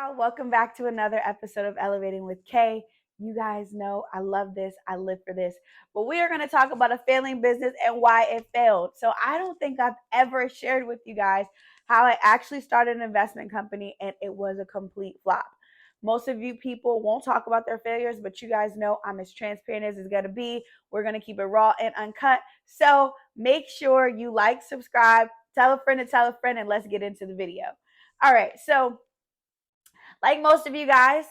y'all. Welcome back to another episode of Elevating with Kay. You guys know I love this. I live for this. But we are going to talk about a failing business and why it failed. So I don't think I've ever shared with you guys how I actually started an investment company and it was a complete flop. Most of you people won't talk about their failures, but you guys know I'm as transparent as it's going to be. We're going to keep it raw and uncut. So make sure you like, subscribe, tell a friend to tell a friend, and let's get into the video. All right. So like most of you guys,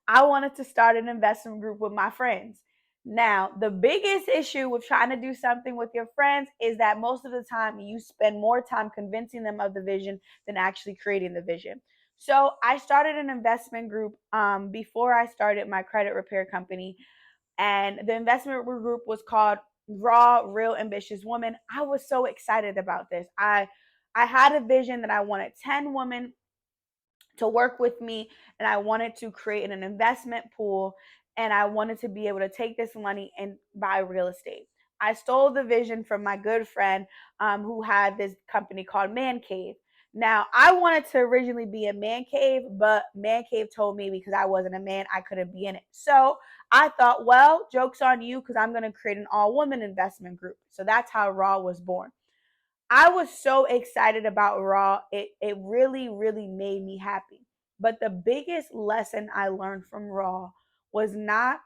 I wanted to start an investment group with my friends. Now, the biggest issue with trying to do something with your friends is that most of the time you spend more time convincing them of the vision than actually creating the vision. So I started an investment group before I started my credit repair company. And the investment group was called Raw, Real Ambitious Woman. I was so excited about this. I had a vision that I wanted 10 women to work with me, and I wanted to create an investment pool, and I wanted to be able to take this money and buy real estate. I stole the vision from my good friend who had this company called Man Cave. Now, I wanted to originally be a Man Cave, but Man Cave told me because I wasn't a man, I couldn't be in it. So I thought, well, joke's on you because I'm going to create an all-woman investment group. So that's how Raw was born. I was so excited about Raw. It really, really made me happy. But the biggest lesson I learned from Raw was not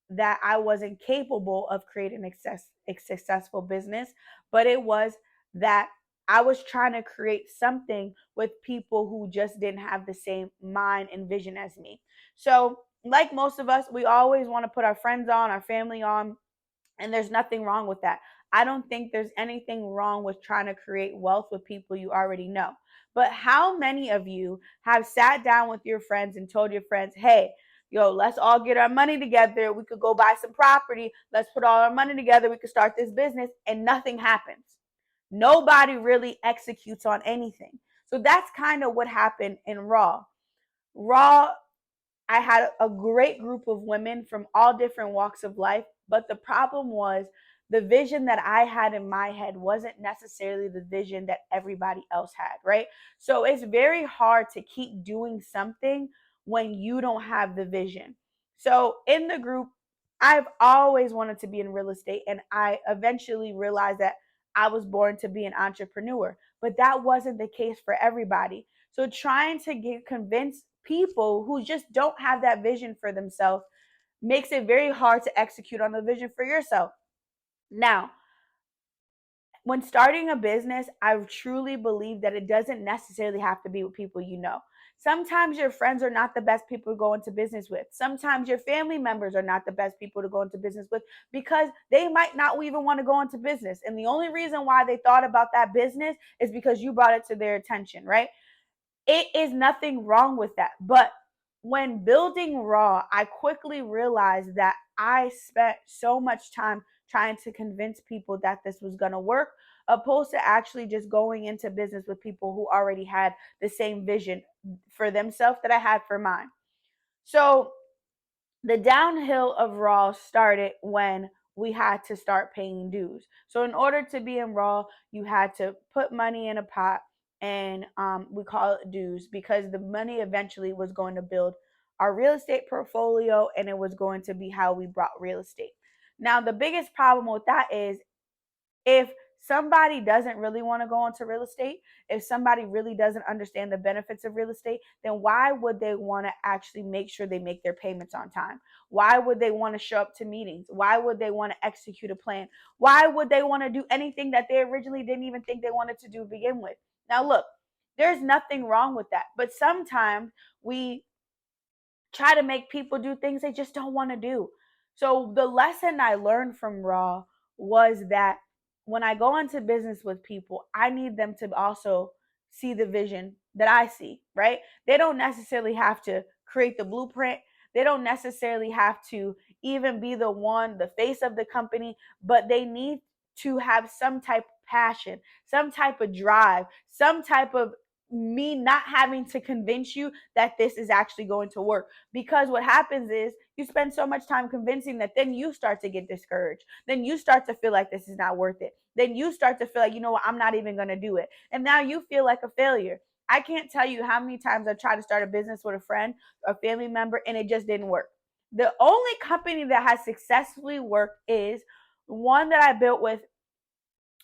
that I wasn't capable of creating a successful business, but it was that I was trying to create something with people who just didn't have the same mind and vision as me. So, like most of us, we always want to put our friends on, our family on, and there's nothing wrong with that. I don't think there's anything wrong with trying to create wealth with people you already know. But how many of you have sat down with your friends and told your friends, hey, yo, let's all get our money together. We could go buy some property. Let's put all our money together. We could start this business, and nothing happens. Nobody really executes on anything. So that's kind of what happened in Raw. Raw, I had a great group of women from all different walks of life, but the problem was the vision that I had in my head wasn't necessarily the vision that everybody else had, right? So it's very hard to keep doing something when you don't have the vision. So in the group, I've always wanted to be in real estate, and I eventually realized that I was born to be an entrepreneur, but that wasn't the case for everybody. So trying to convince people who just don't have that vision for themselves makes it very hard to execute on the vision for yourself. Now, when starting a business, I truly believe that it doesn't necessarily have to be with people you know. Sometimes your friends are not the best people to go into business with. Sometimes your family members are not the best people to go into business with because they might not even want to go into business. And the only reason why they thought about that business is because you brought it to their attention, right? It is nothing wrong with that. But when building Raw, I quickly realized that I spent so much time trying to convince people that this was going to work, opposed to actually just going into business with people who already had the same vision for themselves that I had for mine. So the downhill of Raw started when we had to start paying dues. So in order to be in Raw, you had to put money in a pot, and we call it dues because the money eventually was going to build our real estate portfolio, and it was going to be how we brought real estate. Now, the biggest problem with that is if somebody doesn't really want to go into real estate, if somebody really doesn't understand the benefits of real estate, then why would they want to actually make sure they make their payments on time? Why would they want to show up to meetings? Why would they want to execute a plan? Why would they want to do anything that they originally didn't even think they wanted to do to begin with? Now, look, there's nothing wrong with that. But sometimes we try to make people do things they just don't want to do. So the lesson I learned from Raw was that when I go into business with people, I need them to also see the vision that I see, right? They don't necessarily have to create the blueprint. They don't necessarily have to even be the face of the company, but they need to have some type of passion, some type of drive, some type of me not having to convince you that this is actually going to work. Because what happens is you spend so much time convincing that then you start to get discouraged. Then you start to feel like this is not worth it. Then you start to feel like, you know what, I'm not even going to do it. And now you feel like a failure. I can't tell you how many times I tried to start a business with a friend, a family member, and it just didn't work. The only company that has successfully worked is one that I built with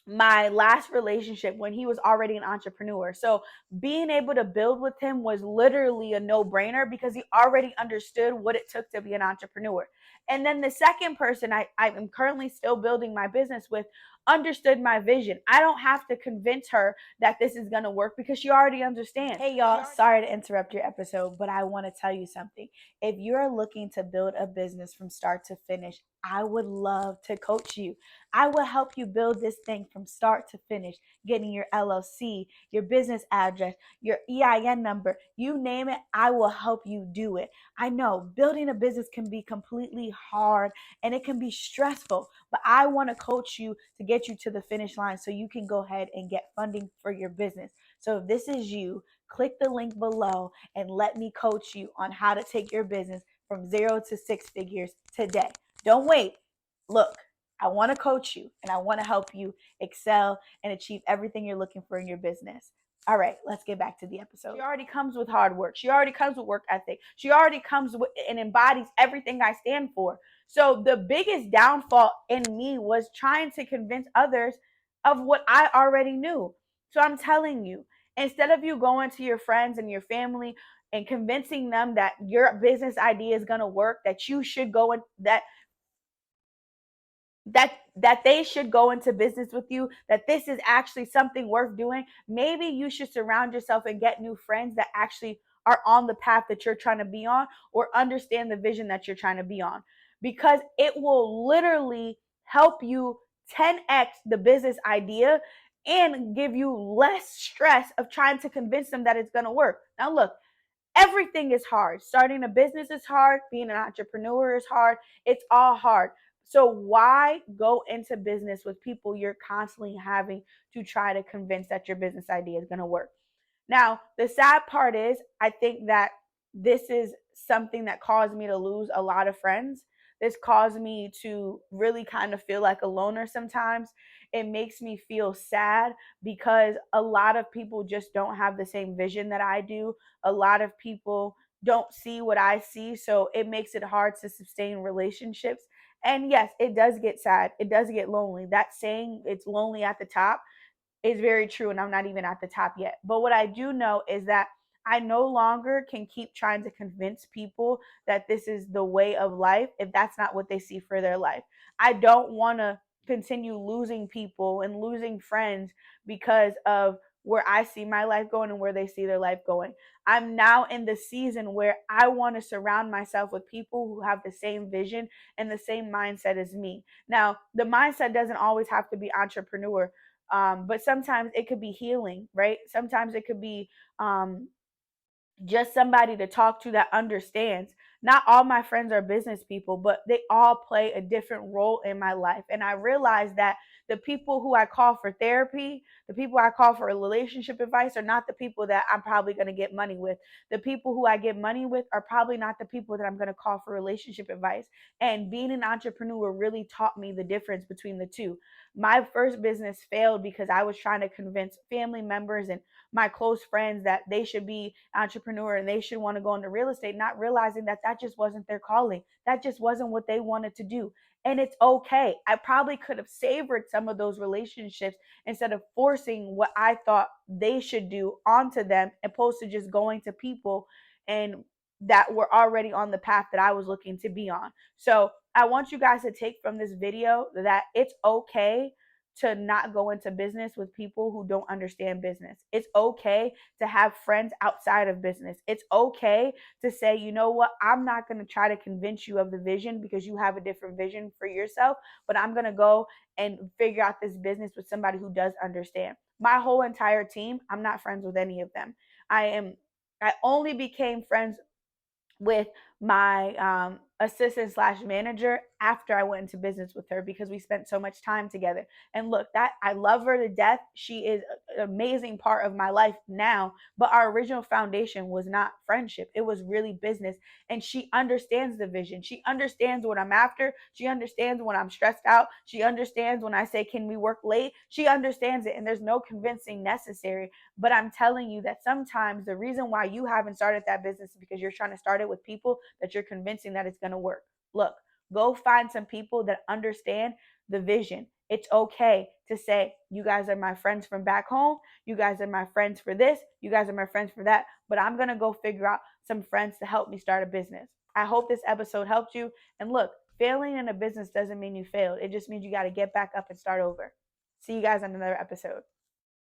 my last relationship when he was already an entrepreneur. So being able to build with him was literally a no-brainer because he already understood what it took to be an entrepreneur. And then the second person I'm currently still building my business with understood my vision. I don't have to convince her that this is going to work because she already understands. Hey y'all, sorry to interrupt your episode, but I want to tell you something. If you're looking to build a business from start to finish, I would love to coach you. I will help you build this thing from start to finish, getting your LLC, your business address, your EIN number, you name it, I will help you do it. I know building a business can be completely hard and it can be stressful, but I want to coach you to get you to the finish line so you can go ahead and get funding for your business. So if this is you, click the link below and let me coach you on how to take your business from 0 to 6 figures today. Don't wait. Look, I want to coach you and I want to help you excel and achieve everything you're looking for in your business. All right, let's get back to the episode. She already comes with hard work. She already comes with work ethic. She already comes with and embodies everything I stand for. So the biggest downfall in me was trying to convince others of what I already knew. So I'm telling you, instead of you going to your friends and your family and convincing them that your business idea is going to work, that you should go and that they should go into business with you, that this is actually something worth doing, maybe you should surround yourself and get new friends that actually are on the path that you're trying to be on or understand the vision that you're trying to be on, because it will literally help you 10x the business idea and give you less stress of trying to convince them that it's going to work. Now look, everything is hard. Starting a business is hard. Being an entrepreneur is hard. It's all hard. So why go into business with people you're constantly having to try to convince that your business idea is going to work? Now, the sad part is, I think that this is something that caused me to lose a lot of friends. This caused me to really kind of feel like a loner sometimes. It makes me feel sad because a lot of people just don't have the same vision that I do. A lot of people don't see what I see. So it makes it hard to sustain relationships. And yes, it does get sad. It does get lonely. That saying, it's lonely at the top, is very true, and I'm not even at the top yet. But what I do know is that I no longer can keep trying to convince people that this is the way of life if that's not what they see for their life. I don't want to continue losing people and losing friends because of where I see my life going and where they see their life going. I'm now in the season where I want to surround myself with people who have the same vision and the same mindset as me. Now, the mindset doesn't always have to be entrepreneur, but sometimes it could be healing, right? Sometimes it could be just somebody to talk to that understands. Not all my friends are business people, but they all play a different role in my life. And I realize that the people who I call for therapy, the people I call for relationship advice, are not the people that I'm probably going to get money with. The people who I get money with are probably not the people that I'm going to call for relationship advice. And being an entrepreneur really taught me the difference between the two. My first business failed because I was trying to convince family members and my close friends that they should be entrepreneur and they should want to go into real estate, not realizing that that just wasn't their calling. That just wasn't what they wanted to do. And it's okay. I probably could have savored some of those relationships instead of forcing what I thought they should do onto them, opposed to just going to people and that were already on the path that I was looking to be on. So I want you guys to take from this video that it's okay to not go into business with people who don't understand business. It's okay to have friends outside of business. It's okay to say, you know what, I'm not going to try to convince you of the vision because you have a different vision for yourself, but I'm going to go and figure out this business with somebody who does understand. My whole entire team, I'm not friends with any of them. I only became friends with my assistant slash manager after I went into business with her because we spent so much time together. And look, that I love her to death. She is an amazing part of my life now, but our original foundation was not friendship. It was really business. And she understands the vision. She understands what I'm after. She understands when I'm stressed out. She understands when I say, can we work late? She understands it. And there's no convincing necessary. But I'm telling you that sometimes the reason why you haven't started that business is because you're trying to start it with people that you're convincing that it's going to work. Look, go find some people that understand the vision. It's okay to say, you guys are my friends from back home. You guys are my friends for this. You guys are my friends for that. But I'm going to go figure out some friends to help me start a business. I hope this episode helped you. And look, failing in a business doesn't mean you failed. It just means you got to get back up and start over. See you guys on another episode.